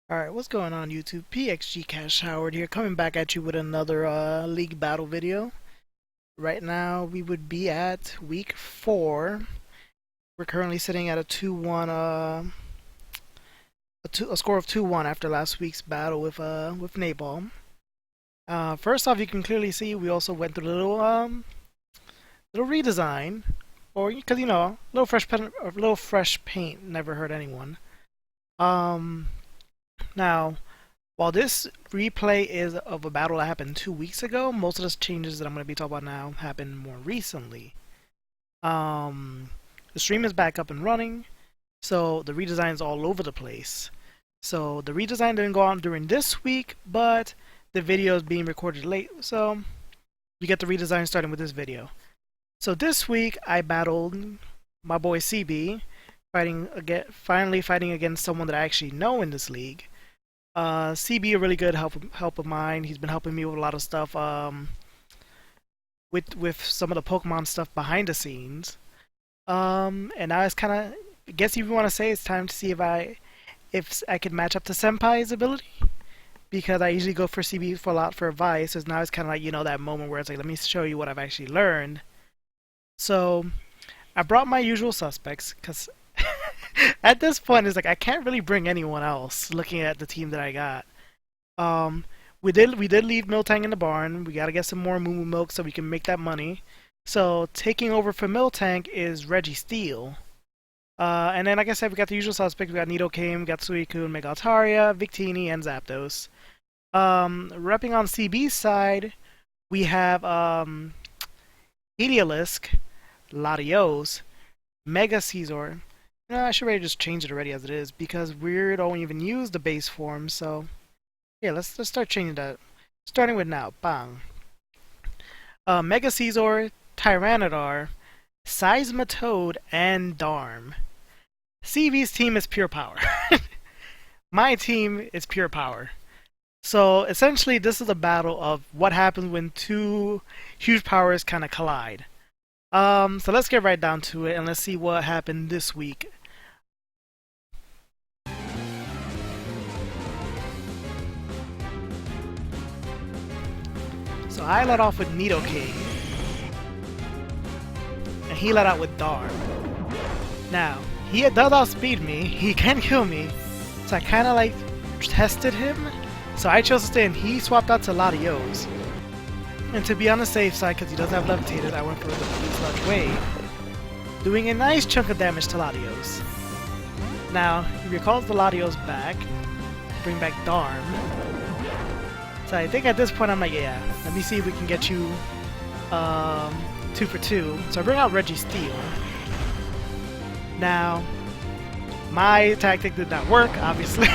Alright, what's going on YouTube? PXG Cash Howard here, coming back at you with another League Battle video. Right now, we would be at week 4. We're currently sitting at a 2-1, a score of 2-1 after last week's battle with Napalm. First off, you can clearly see we also went through a little redesign, or because a little fresh paint never hurt anyone. Now, while this replay is of a battle that happened 2 weeks ago, most of the changes that I'm going to be talking about now happened more recently. The stream is back up and running, so the redesign is all over the place. So the redesign didn't go on during this week, but the video is being recorded late, so you get the redesign starting with this video. So this week I battled my boy CB, finally fighting against someone that I actually know in this league. CB, a really good help of mine. He's been helping me with a lot of stuff, with some of the Pokemon stuff behind the scenes. And now it's kind of, I guess if you want to say, it's time to see if I could match up to Senpai's ability, because I usually go for CB for a lot for advice. So now it's kind of like, that moment where it's like, let me show you what I've actually learned. So I brought my usual suspects because at this point, it's like I can't really bring anyone else. Looking at the team that I got, we did leave Miltank in the barn. We gotta get some more Moo Moo milk so we can make that money. So taking over for Miltank is Reggie Steele. And then, like I said, we got the usual suspects. We got Nidoking, we got Suicune, Mega Altaria, Victini, and Zapdos. Repping on CB's side, we have Heliolisk, Latios, Mega Caesar. No, I should really just change it already as it is, because we don't even use the base form. So yeah, let's start changing that. Starting with now, bang. Mega Caesar, Tyranitar, Seismitoad, and Darm. CV's team is pure power. My team is pure power. So essentially, this is a battle of what happens when two huge powers kind of collide. So let's get right down to it and let's see what happened this week. So I let off with Nidoking, and he let out with Darm. Now, he does outspeed me, he can kill me, so I kinda like tested him. So I chose to stay and he swapped out to Latios. And to be on the safe side, because he doesn't have levitated, I went for the Sludge Wave, doing a nice chunk of damage to Latios. Now, he recalls the Latios back, bring back Darm. So I think at this point I'm like, yeah, let me see if we can get you 2 for 2. So I bring out Reggie Steele. Now, my tactic did not work, obviously.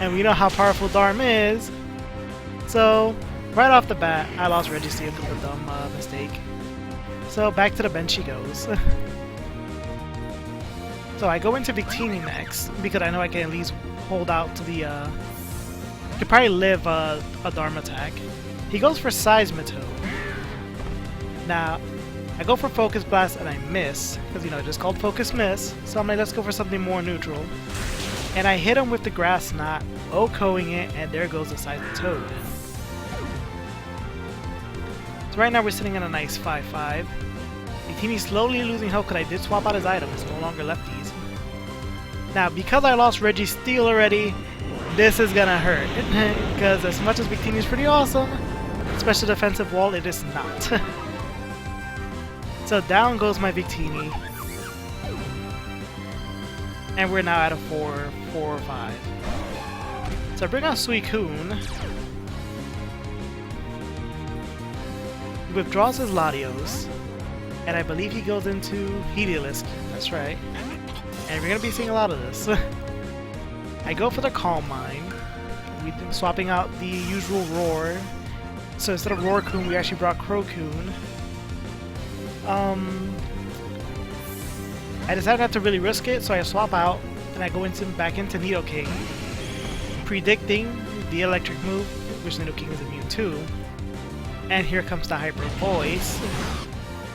And we know how powerful Darm is. So, right off the bat, I lost Reggie Steele because of a dumb mistake. So, back to the bench he goes. So, I go into Victini next, because I know I can at least hold out to the, could probably live a Darm attack. He goes for Seismitoad. Now, I go for Focus Blast and I miss, because, it's just called Focus Miss. So, I'm like, let's go for something more neutral. And I hit him with the Grass Knot, OHKOing it, and there goes the Seismitoad. So right now we're sitting at a nice 5-5. Victini's slowly losing health because I did swap out his item. It's no longer lefties. Now, because I lost Reggie Steele already, this is gonna hurt. Because as much as Victini's pretty awesome, special defensive wall, it is not. So down goes my Victini. And we're now at a 4-5. So I bring out Suicune. He withdraws his Latios, and I believe he goes into Heliolisk. That's right. And we're gonna be seeing a lot of this. I go for the Calm Mind. We've been swapping out the usual Roar. So instead of Roarcoon, we actually brought Crocoon. I decided not to really risk it, so I swap out, and I go back into Nidoking, predicting the electric move, which Nidoking is immune to. And here comes the Hyper Voice.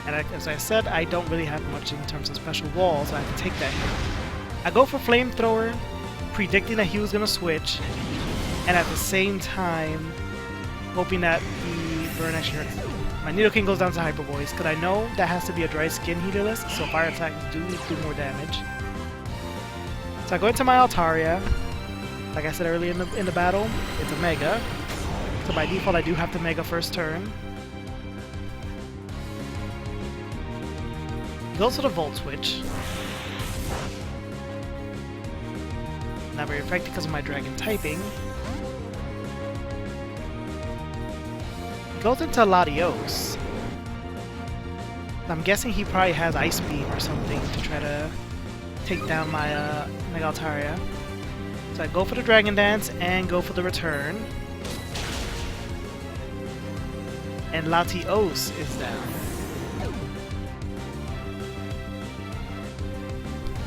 And as I said, I don't really have much in terms of special walls, so I have to take that hit. I go for Flamethrower, predicting that he was gonna switch, and at the same time hoping that the burn actually hurts. My Nidoking goes down to Hyper Voice, because I know that has to be a dry skin Heaterless, so fire attacks do more damage. So I go into my Altaria. Like I said earlier in the battle, it's a Mega. So by default I do have to Mega first turn. Goes to the Volt Switch. Not very effective because of my Dragon typing. Goes into Latios. I'm guessing he probably has Ice Beam or something to try to take down my Mega Altaria. So I go for the Dragon Dance and go for the return. And Latios is down.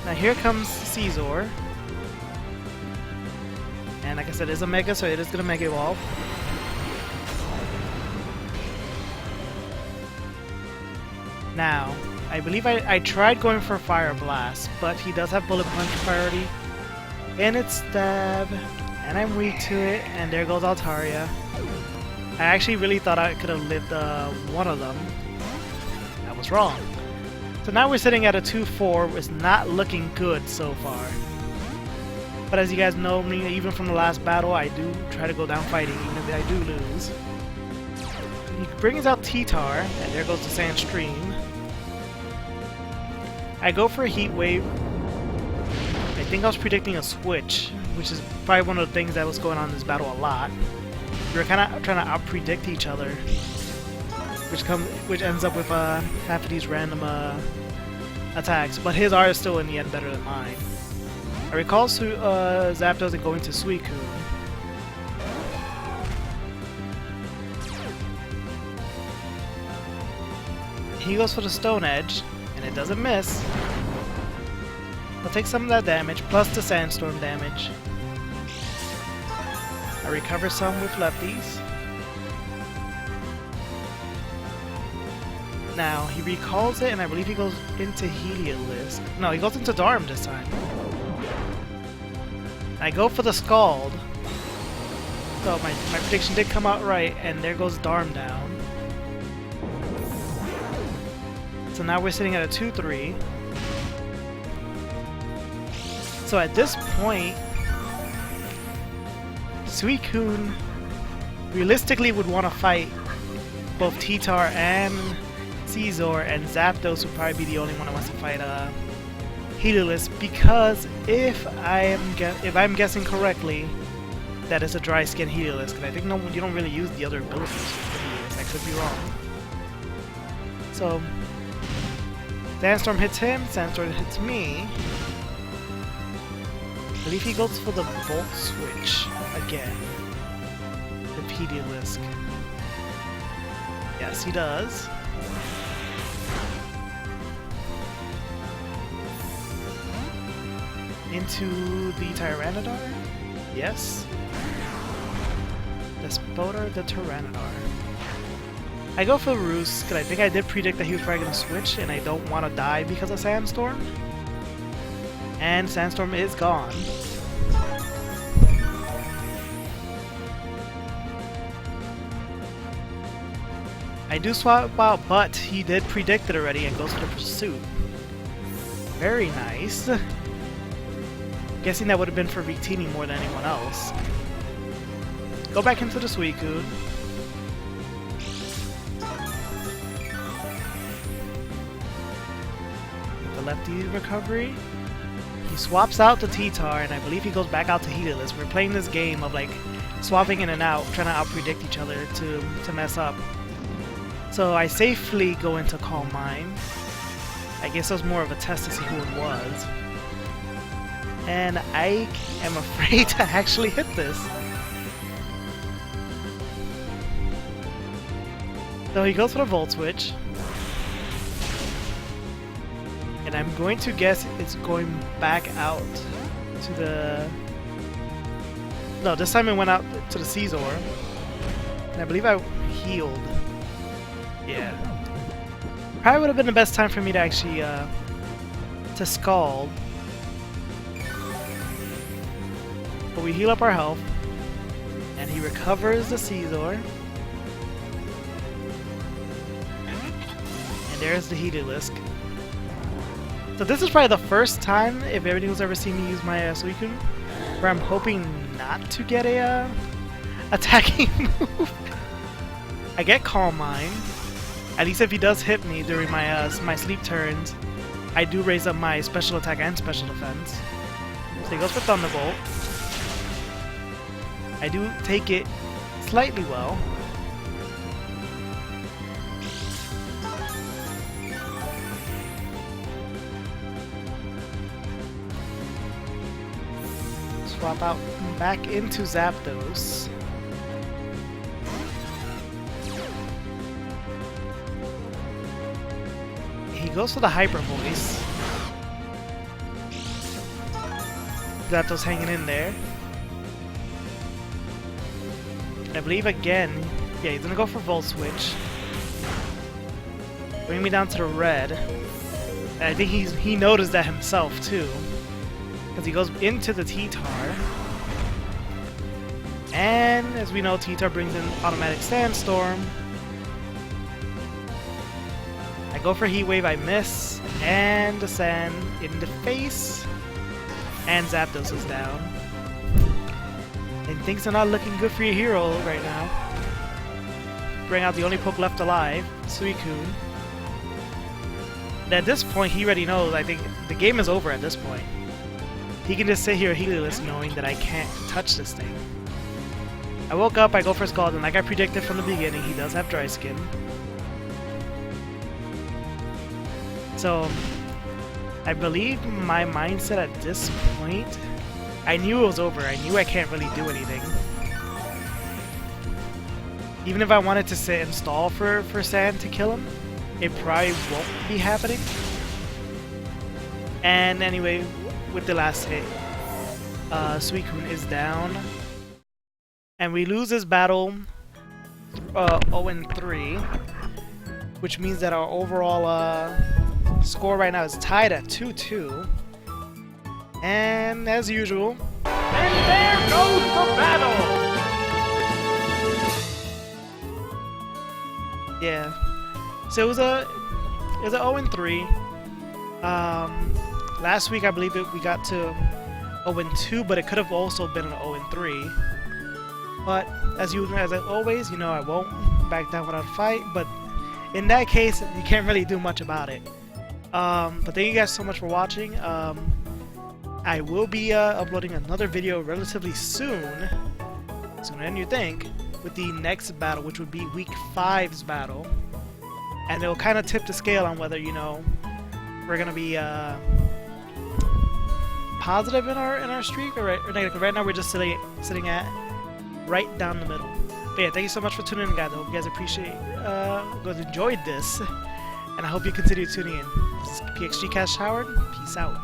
Now here comes Caesar. And like I said, it's a Mega, so it is going to Mega Evolve. Now, I believe I tried going for Fire Blast, but he does have Bullet Punch priority. And it's Stab, and I'm weak to it, and there goes Altaria. I actually really thought I could have lived one of them. I was wrong. So now we're sitting at a 2-4, it's not looking good so far. But as you guys know me, even from the last battle, I do try to go down fighting, even if I do lose. He brings out T-Tar, and there goes the Sandstream. I go for a Heat Wave. I think I was predicting a switch, which is probably one of the things that was going on in this battle a lot. We were kind of trying to out-predict each other, which ends up with half of these random attacks. But his are still in the end better than mine. I recall Zapdos and going to Suicune. He goes for the Stone Edge, and it doesn't miss. I'll take some of that damage, plus the Sandstorm damage. I recover some with lefties. Now, he recalls it, and I believe he goes into Heliolisk. No, he goes into Darm this time. I go for the Scald. So my prediction did come out right, and there goes Darm down. So now we're sitting at a 2-3. So at this point, Suicune realistically would want to fight both T-Tar and Caesar, and Zapdos would probably be the only one that wants to fight Heliolisk, because if I'm guessing correctly, that is a dry skin Heliolisk, and I think you don't really use the other abilities for Heliolisk. I could be wrong. So Sandstorm hits him, Sandstorm hits me. I believe he goes for the Volt Switch again. The Heliolisk. Yes, he does. Into the Tyranitar? Yes. Despodar the Tyranitar. I go for Roost, because I think I did predict that he was probably going to switch, and I don't want to die because of Sandstorm. And Sandstorm is gone. I do swap out, but he did predict it already and goes for the Pursuit. Very nice. Guessing that would have been for Victini more than anyone else. Go back into the Suicune. The lefty recovery. He swaps out the T-Tar, and I believe he goes back out to Heliolisk. We're playing this game of like swapping in and out, trying to out-predict each other to mess up. So I safely go into Calm Mind. I guess it was more of a test to see who it was. And I am afraid to actually hit this. So he goes for the Volt Switch. And I'm going to guess it's going back out to the... No, this time it went out to the Caesar. And I believe I healed. Yeah. Probably would have been the best time for me to actually to Scald. but we heal up our health. And he recovers the Caesar. And there's the Heliolisk. So this is probably the first time, if everyone's ever seen me use my Suicune, where I'm hoping not to get a attacking move. I get Calm Mind. At least if he does hit me during my my sleep turns, I do raise up my special attack and special defense. So he goes for Thunderbolt. I do take it slightly well. Swap out back into Zapdos. He goes for the Hyper Voice. Zapdos hanging in there. I believe again, yeah, he's gonna go for Volt Switch. Bring me down to the red. And I think he noticed that himself too. Because he goes into the T-Tar. And as we know, T-Tar brings in automatic Sandstorm. I go for Heat Wave, I miss. And the Sand in the face. And Zapdos is down. And things are not looking good for your hero right now. Bring out the only poke left alive, Suicune. And at this point, he already knows, I think the game is over at this point. He can just sit here Heliolisk knowing that I can't touch this thing. I woke up, I go for Scald, like I predicted from the beginning, he does have Dry Skin. So, I believe my mindset at this point, I knew it was over. I knew I can't really do anything. Even if I wanted to sit and stall for Sand to kill him, it probably won't be happening. And anyway, with the last hit, Suicune is down. And we lose this battle 0-3, which means that our overall score right now is tied at 2-2. And as usual, and there goes the battle! Yeah. So it was a 0-3. Last week I believe we got to 0-2, but it could have also been an 0-3. But as always, you know, I won't back down without a fight. But in that case, you can't really do much about it. But thank you guys so much for watching. I will be uploading another video relatively soon, sooner than you think, with the next battle, which would be Week 5's battle. And it'll kind of tip the scale on whether, you know, we're gonna be positive in our streak or negative. Right now we're just sitting at right down the middle. But yeah, thank you so much for tuning in, guys. I hope you guys enjoyed this, and I hope you continue tuning in. This is PXG Cash Howard. Peace out.